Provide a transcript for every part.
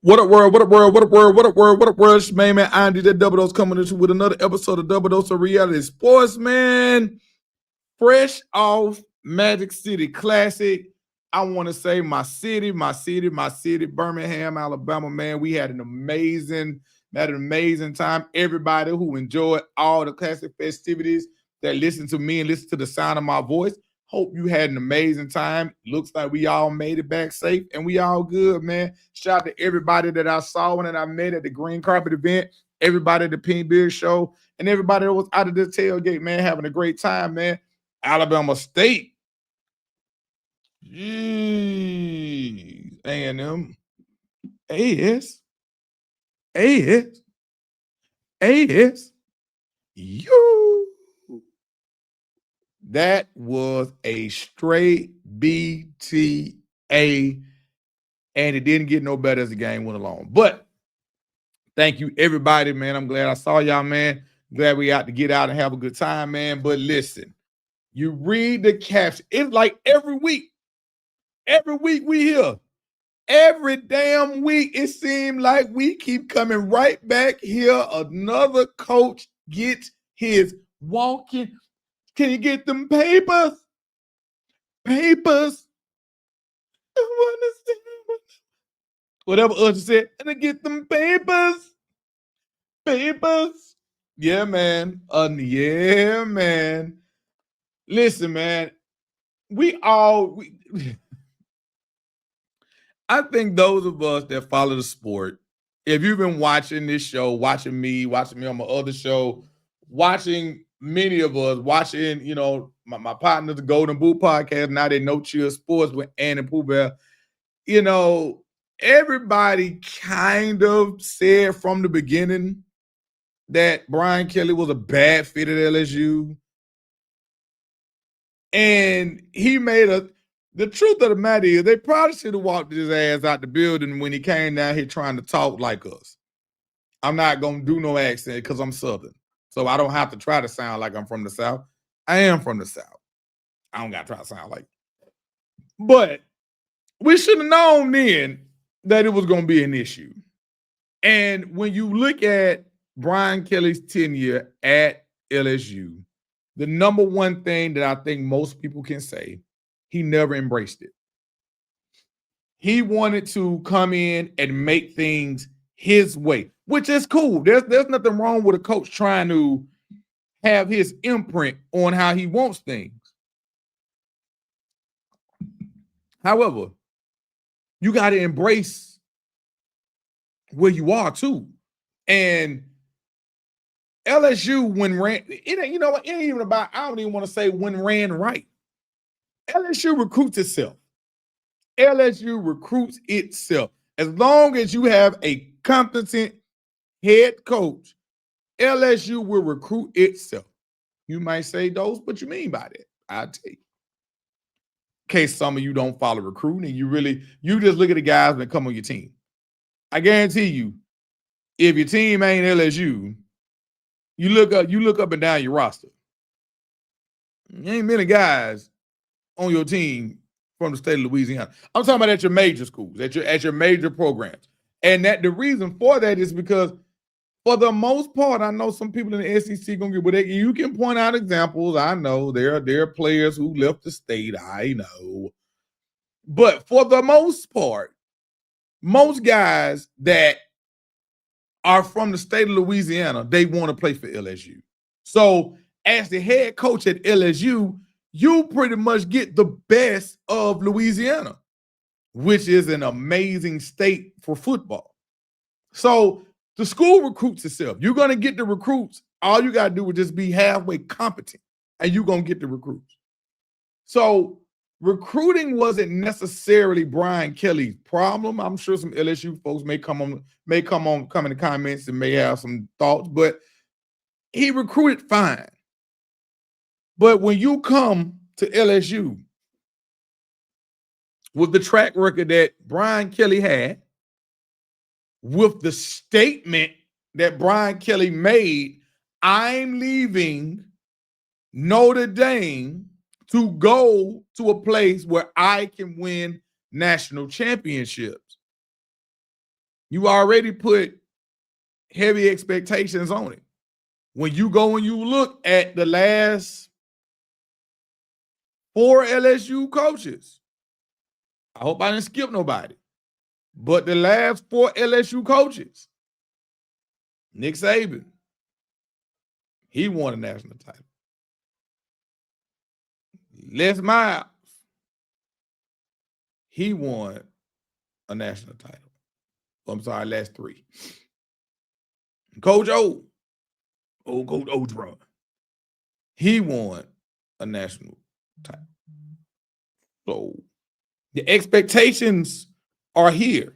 What up, world? What up, world? What up, world? What up, world? What up, world? It's your main man, I did that Double Dose coming at you with another episode of Double Dose of Reality Sports, man. Fresh off Magic City Classic. I want to say my city, Birmingham, Alabama, man. We had an amazing time. Everybody who enjoyed all the classic festivities that listened to me and listened to the sound of my voice. Hope you had an amazing time. Looks like we all made it back safe and we all good, man. Shout out to everybody that I saw and that I met at the green carpet event, everybody at the Pink Beard Show, and everybody that was out of the tailgate, man, having a great time, man. Alabama State. Jeez. A&M. AS. AS. AS. You. That was a straight BTA, and it didn't get no better as the game went along. But thank you, everybody, man. I'm glad I saw y'all, man. Glad we got to get out and have a good time, man. But listen, you read the caption. It's like every week we here. Every damn week, it seems like we keep coming right back here. Another coach gets his walking. Can you get them papers? Papers. Whatever Usher said, and I get them papers. Papers. Yeah, man. Yeah, man. Listen, man. I think those of us that follow the sport, if you've been watching this show, watching me on my other show, watching many of us, watching, my partner, the Golden Boot podcast, now they know Chill Sports with Ann and Pooh Bear, everybody kind of said from the beginning that Brian Kelly was a bad fit at LSU. And the truth of the matter is they probably should have walked his ass out the building when he came down here trying to talk like us. I'm not going to do no accent because I'm Southern. So I don't have to try to sound like I'm from the South. I am from the South. I don't got to try to sound like it. But we should have known then that it was going to be an issue. And when you look at Brian Kelly's tenure at LSU, the number one thing that I think most people can say, he never embraced it. He wanted to come in and make things his way, which is cool. There's nothing wrong with a coach trying to have his imprint on how he wants things. However, you got to embrace where you are too. And LSU, it ain't even about, I don't even want to say when ran right. LSU recruits itself. LSU recruits itself. As long as you have a competent head coach, LSU will recruit itself. You might say, "Those, what you mean by that?" I'll tell you. In case some of you don't follow recruiting and you just look at the guys that come on your team. I guarantee you, if your team ain't LSU, you look up and down your roster. There ain't many guys on your team from the state of Louisiana. I'm talking about at your major schools, at your major programs. And that the reason for that is because for the most part, I know some people in the SEC gonna get, but you can point out examples. I know there are players who left the state. I know, but for the most part, most guys that are from the state of Louisiana, they want to play for LSU. So, as the head coach at LSU, you pretty much get the best of Louisiana, which is an amazing state for football. So the school recruits itself. You're going to get the recruits. All you got to do is just be halfway competent, and you're going to get the recruits. So recruiting wasn't necessarily Brian Kelly's problem. I'm sure some LSU folks may come in the comments and may have some thoughts, but he recruited fine. But when you come to LSU with the track record that Brian Kelly had, with the statement that Brian Kelly made, I'm leaving Notre Dame to go to a place where I can win national championships. You already put heavy expectations on it. When you go and you look at the last 4 LSU coaches, I hope I didn't skip nobody, but the last 4 LSU coaches, Nick Saban, he won a national title. Les Miles, he won a national title. I'm sorry, last 3. Coach O, old Coach Odron, he won a national title. So the expectations are here.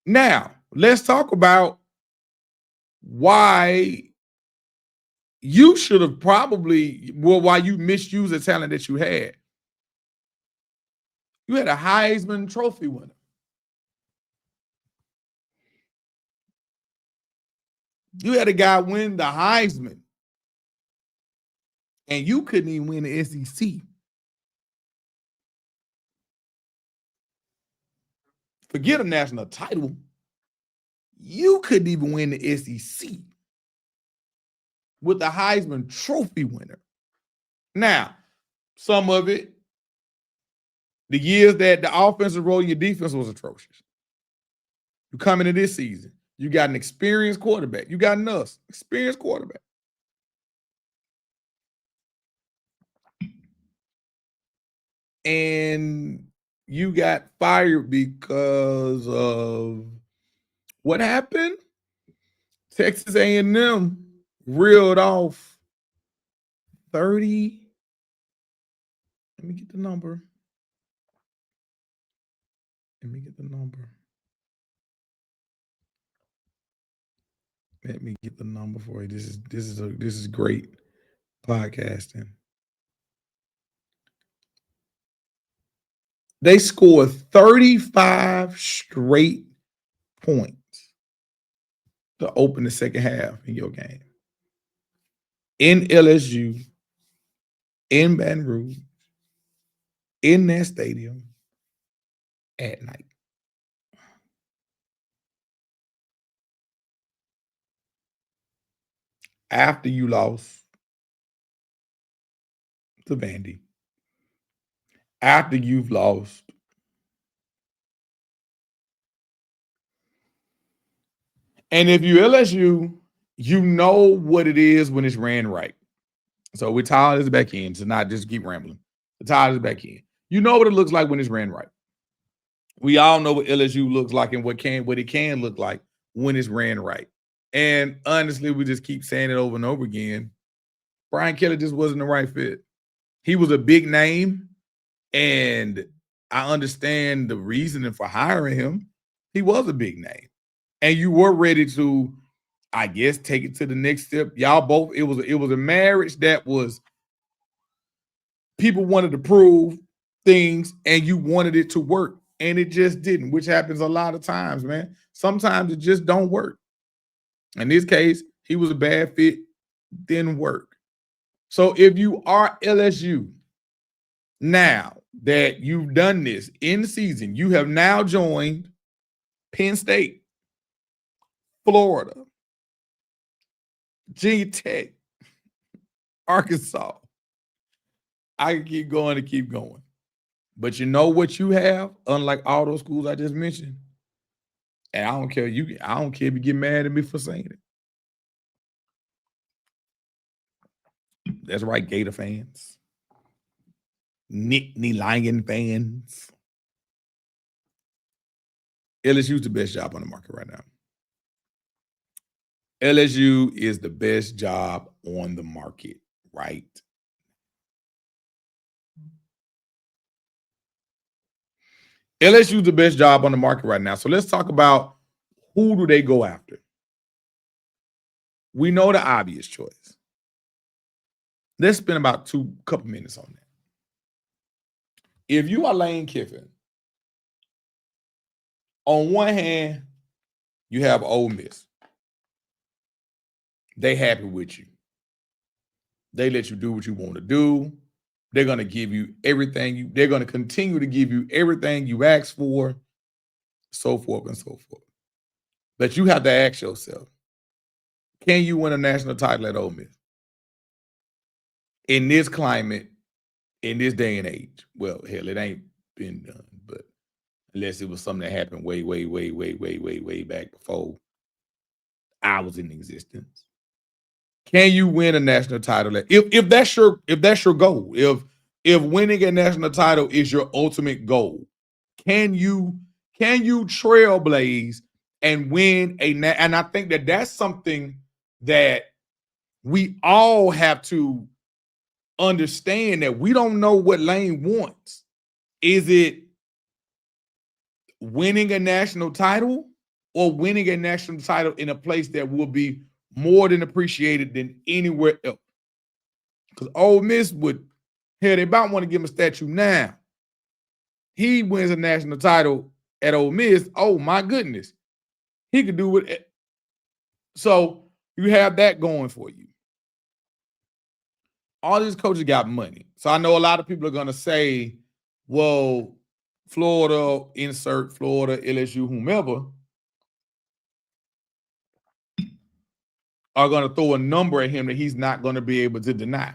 Now, let's talk about why you should have why you misused the talent that you had. You had a Heisman Trophy winner. You had a guy win the Heisman, and you couldn't even win the SEC. Forget a national title. You couldn't even win the SEC with the Heisman Trophy winner. Now, some of it, the years that the offensive role in your defense was atrocious. You come into this season, you got an experienced quarterback. You got an experienced quarterback. And you got fired because of what happened? Texas A&M reeled off 30. Let me get the number. Let me get the number for you. This is great podcasting. They scored 35 straight points to open the second half in your game. In LSU, in Baton Rouge, in that stadium at night. After you lost to Vandy, after you've lost and if you LSU, you know what it is when it's ran right. So we're tired this back end to not just keep rambling. The tired is back in. You know what it looks like when it's ran right. We all know what LSU looks like and what it can look like when it's ran right. And honestly, we just keep saying it over and over again. Brian Kelly just wasn't the right fit. He was a big name, and I understand the reasoning for hiring him. He was a big name. And you were ready to, I guess, take it to the next step. Y'all both, it was a marriage that was, people wanted to prove things and you wanted it to work, and it just didn't, which happens a lot of times, man. Sometimes it just don't work. In this case, he was a bad fit, didn't work. So if you are LSU, now that you've done this in season, you have now joined Penn State, Florida, G Tech, Arkansas. I can keep going and keep going. But you know what you have, unlike all those schools I just mentioned? And I don't care if you get mad at me for saying it. That's right, Gator fans. Nittany Lion fans. LSU's the best job on the market right now. LSU is the best job on the market, right? LSU's the best job on the market right now. So let's talk about who do they go after. We know the obvious choice. Let's spend about couple minutes on that. If you are Lane Kiffin, on one hand, you have Ole Miss. They happy with you. They let you do what you want to do. They're going to give you everything. They're going to continue to give you everything you asked for, so forth and so forth. But you have to ask yourself, can you win a national title at Ole Miss? In this climate, in this day and age? Well, hell, it ain't been done, but unless it was something that happened way back before I was in existence. Can you win a national title? If that's your goal, if winning a national title is your ultimate goal, can you trailblaze and win and I think that that's something that we all have to understand, that we don't know what Lane wants. Is it winning a national title or winning a national title in a place that will be more than appreciated than anywhere else? Because Ole Miss would, hell, they about want to give him a statue now. He wins a national title at Ole Miss. Oh my goodness, he could do it. So you have that going for you. All these coaches got money. So I know a lot of people are going to say, well, Florida, insert Florida, LSU, whomever, are going to throw a number at him that he's not going to be able to deny.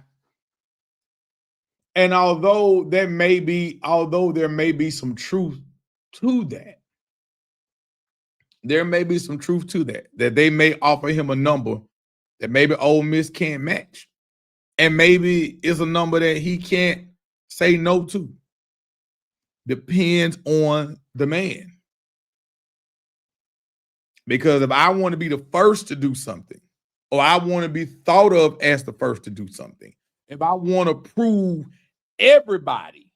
And although there may be some truth to that, that they may offer him a number that maybe Ole Miss can't match. And maybe it's a number that he can't say no to. Depends on the man. Because if I want to be the first to do something, or I want to be thought of as the first to do something, if I want to prove everybody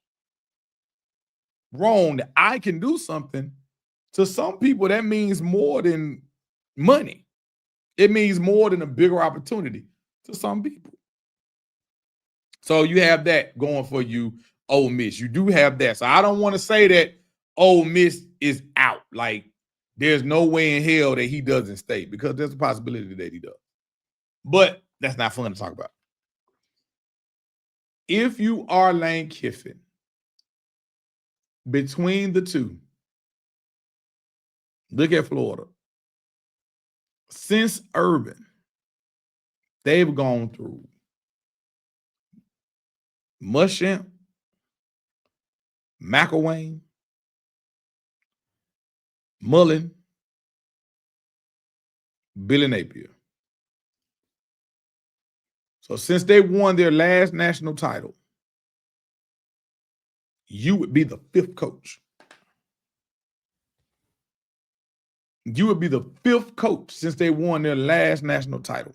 wrong that I can do something, to some people that means more than money. It means more than a bigger opportunity to some people. So you have that going for you, Ole Miss. You do have that. So I don't want to say that Ole Miss is out. Like, there's no way in hell that he doesn't stay, because there's a possibility that he does. But that's not fun to talk about. If you are Lane Kiffin, between the two, look at Florida. Since Urban, they've gone through Muschamp, McElwain, Mullen, Billy Napier. So since they won their last national title, you would be the fifth coach. You would be the fifth coach since they won their last national title.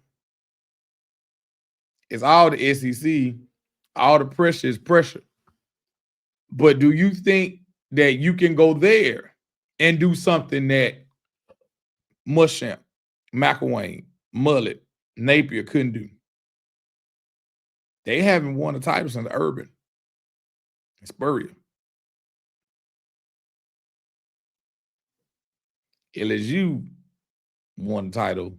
It's all the SEC, all the pressure is pressure. But do you think that you can go there and do something that Muschamp, McElwain, Mullen, Napier couldn't do? They haven't won a title since Urban and Spurrier. LSU won the title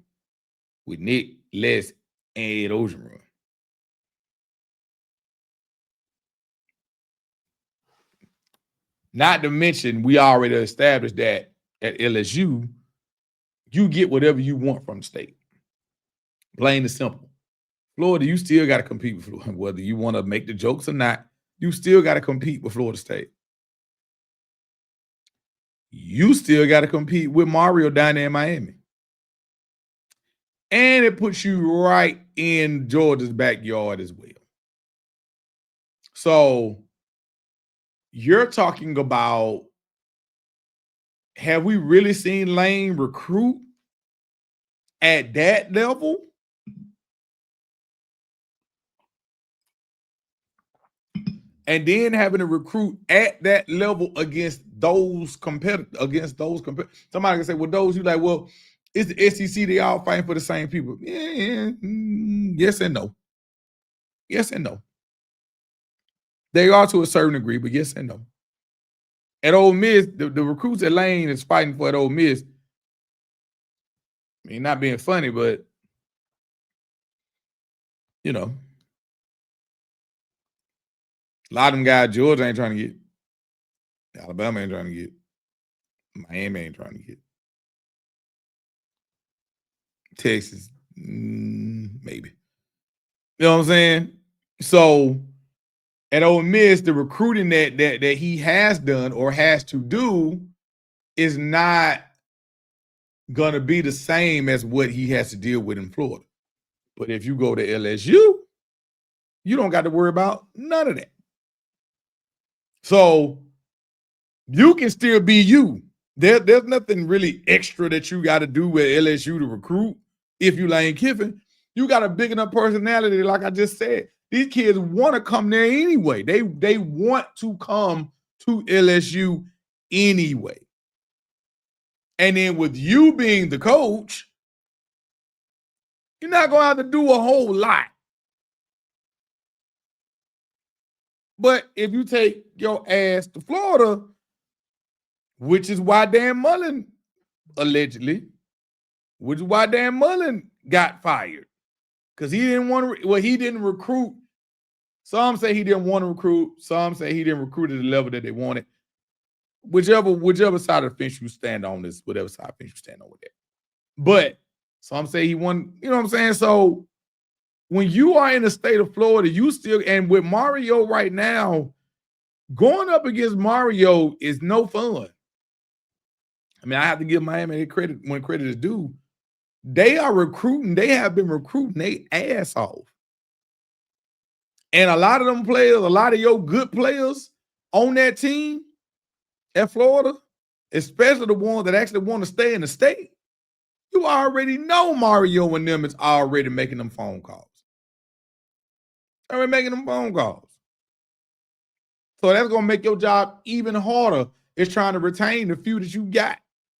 with Nick, Les, and Ed Ogeron. Not to mention, we already established that at LSU, you get whatever you want from the state. Plain and simple. Florida, you still got to compete with Florida. Whether you want to make the jokes or not, you still got to compete with Florida State. You still got to compete with Mario down there in Miami. And it puts you right in Georgia's backyard as well. So you're talking about, have we really seen Lane recruit at that level? And then having to recruit at that level against those competitors, somebody can say, well, those you like, well, it's the SEC, they all fighting for the same people. Yeah, yes and no. Yes and no. They are to a certain degree, but yes and no. At Ole Miss, the recruits that Lane is fighting for at Ole Miss, I mean, not being funny, but, you know, a lot of them guys Georgia ain't trying to get. Alabama ain't trying to get. Miami ain't trying to get. Texas, maybe. You know what I'm saying? So at Ole Miss, the recruiting that he has done or has to do is not gonna be the same as what he has to deal with in Florida. But if you go to LSU, you don't got to worry about none of that. So you can still be you. There's nothing really extra that you got to do with LSU to recruit if you Lane Kiffin. You got a big enough personality, like I just said. These kids want to come there anyway. They want to come to LSU anyway. And then with you being the coach, you're not going to have to do a whole lot. But if you take your ass to Florida, which is why Dan Mullen, allegedly, which is why Dan Mullen got fired. Because he didn't want to, he didn't recruit. Some say he didn't want to recruit. Some say he didn't recruit at the level that they wanted. Whichever side of the fence you stand on is whatever side of the fence you stand on with that. But some say he won, you know what I'm saying? So when you are in the state of Florida, you still, and with Mario right now, going up against Mario is no fun. I mean, I have to give Miami credit when credit is due. They are recruiting. They have been recruiting their ass off. And a lot of them players, a lot of your good players on that team at Florida, especially the ones that actually want to stay in the state, you already know Mario and them is already making them phone calls. Already making them phone calls. So that's going to make your job even harder. Is trying to retain the few that you got,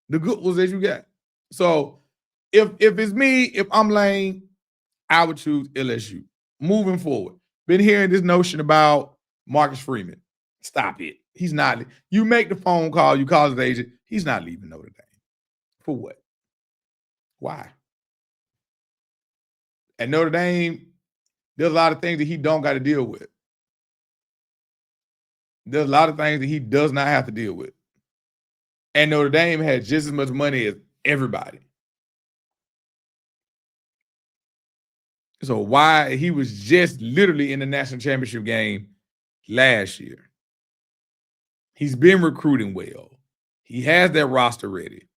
the good ones that you got. So if it's me, if I'm Lane, I would choose LSU. Moving forward. Been hearing this notion about Marcus Freeman. Stop it. He's not. You make the phone call, you call his agent. He's not leaving Notre Dame. For what? Why? At Notre Dame, there's a lot of things that he don't got to deal with. There's a lot of things that he does not have to deal with. And Notre Dame had just as much money as everybody. So why he was just literally in the national championship game last year. He's been recruiting well. He has that roster ready.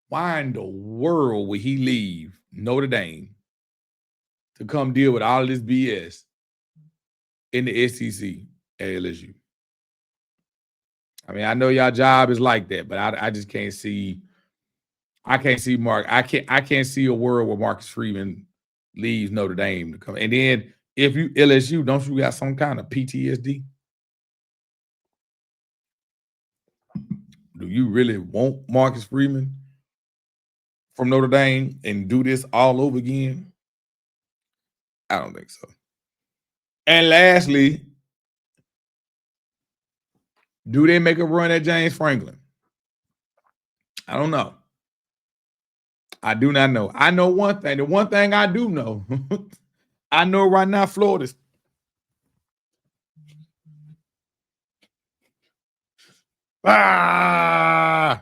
Why in the world would he leave Notre Dame to come deal with all this BS in the SEC at LSU? I mean, I know y'all job is like that, but I just can't see. I can't see Mark. I can't see a world where Marcus Freeman leaves Notre Dame to come. And then if you LSU, don't you got some kind of PTSD? Do you really want Marcus Freeman from Notre Dame and do this all over again? I don't think so. And lastly, do they make a run at James Franklin? I don't know. I do not know. I know one thing. The one thing I do know, I know right now Florida's. I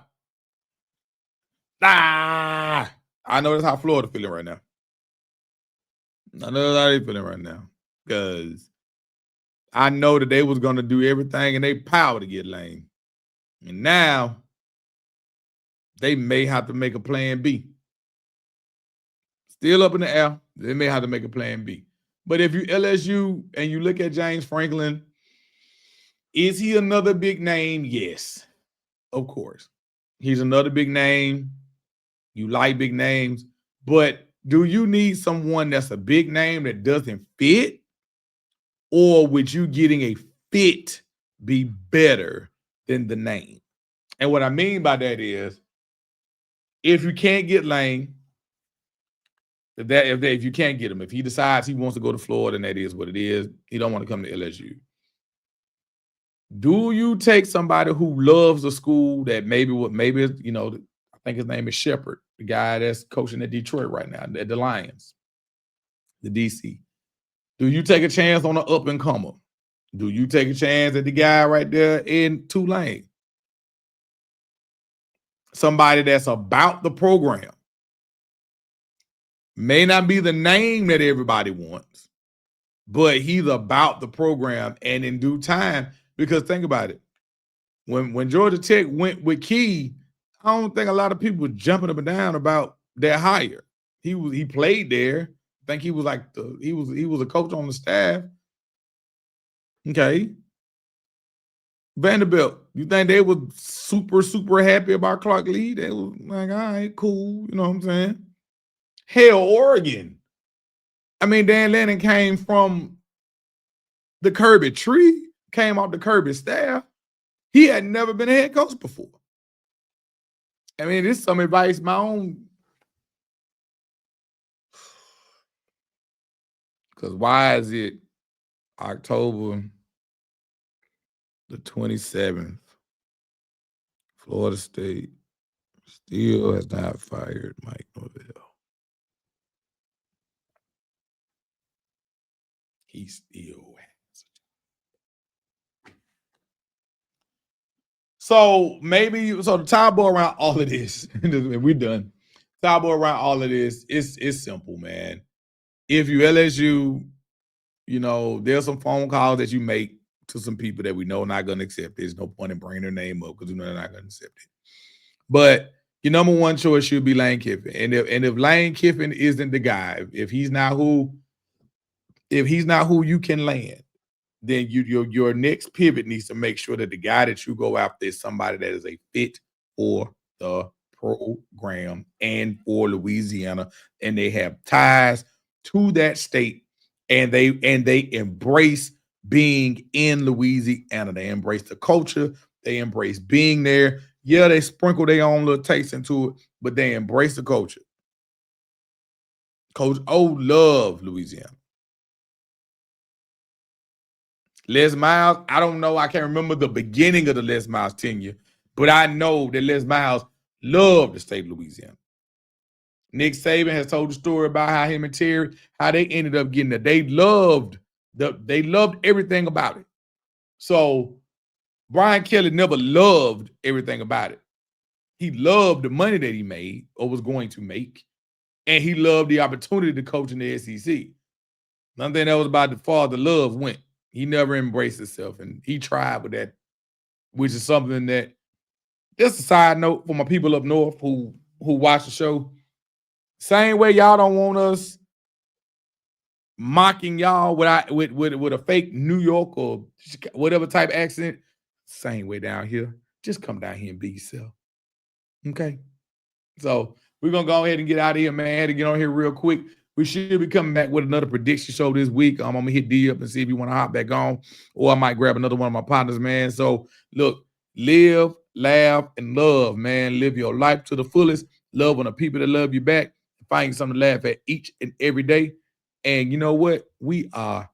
know that's how Florida feeling right now. I know that's how they feeling right now. Because I know that they was going to do everything in their power to get Lane. And now they may have to make a plan B. Still up in the air. They may have to make a plan B. But if you LSU and you look at James Franklin, is he another big name? Yes, of course. He's another big name. You like big names. But do you need someone that's a big name that doesn't fit? Or would you getting a fit be better than the name? And what I mean by that is, if you can't get Lane, if you can't get him, if he decides he wants to go to Florida, and that is what it is, he don't want to come to LSU. Do you take somebody who loves the school that maybe I think his name is Shepard, the guy that's coaching at Detroit right now, at the Lions, the DC. Do you take a chance on an up and comer? Do you take a chance at the guy right there in Tulane? Somebody that's about the program. May not be the name that everybody wants, but he's about the program. And in due time, because think about it, when Georgia Tech went with Key, I don't think a lot of people were jumping up and down about their hire. He played there. I think he was like he was a coach on the staff. Okay. Vanderbilt, you think they were super happy about Clark Lee? They was like, all right, cool. You know what I'm saying? Hell, Oregon. I mean, Dan Lanning came from the Kirby tree, came off the Kirby staff. He had never been a head coach before. I mean, this is some advice my own. Because why is it October the 27th? Florida State still has not fired Mike Norvell. He still has. So maybe the tie-ball around all of this, and we're done. Tie-ball around all of this, it's simple, man. If you LSU, you know, there's some phone calls that you make to some people that we know are not going to accept. There's no point in bringing their name up because we know they're not going to accept it. But your number one choice should be Lane Kiffin. And if Lane Kiffin isn't the guy, if he's not who you can land, then your next pivot needs to make sure that the guy that you go after is somebody that is a fit for the program and for Louisiana, and they have ties to that state, and they embrace being in Louisiana. They embrace the culture. They embrace being there. Yeah, they sprinkle their own little taste into it, but they embrace the culture. Coach O love Louisiana. Les Miles, I don't know. I can't remember the beginning of the Les Miles tenure, but I know that Les Miles loved the state of Louisiana. Nick Saban has told the story about how him and Terry, how they ended up getting it. They loved everything about it. So Brian Kelly never loved everything about it. He loved the money that he made or was going to make, and he loved the opportunity to coach in the SEC. Nothing that was about the father love went. He never embraced himself, and he tried with that, which is something that, just a side note for my people up north who watch the show. Same way y'all don't want us mocking y'all with a fake New York or whatever type accent. Same way down here. Just come down here and be yourself. Okay. So we're gonna go ahead and get out of here, man. I had to get on here real quick. We should be coming back with another prediction show this week. I'm gonna hit D up and see if you want to hop back on, or I might grab another one of my partners, man. So look, live, laugh, and love, man. Live your life to the fullest. Love on the people that love you back. Find something to laugh at each and every day. And you know what? We are